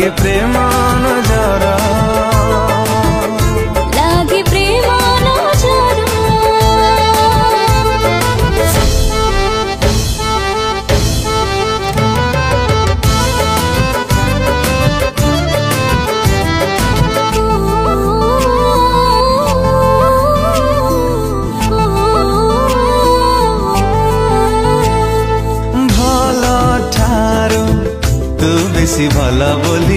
लागे प्रेम नजर लागे प्रेम नजर भल ठारू तू बेसी भल बोली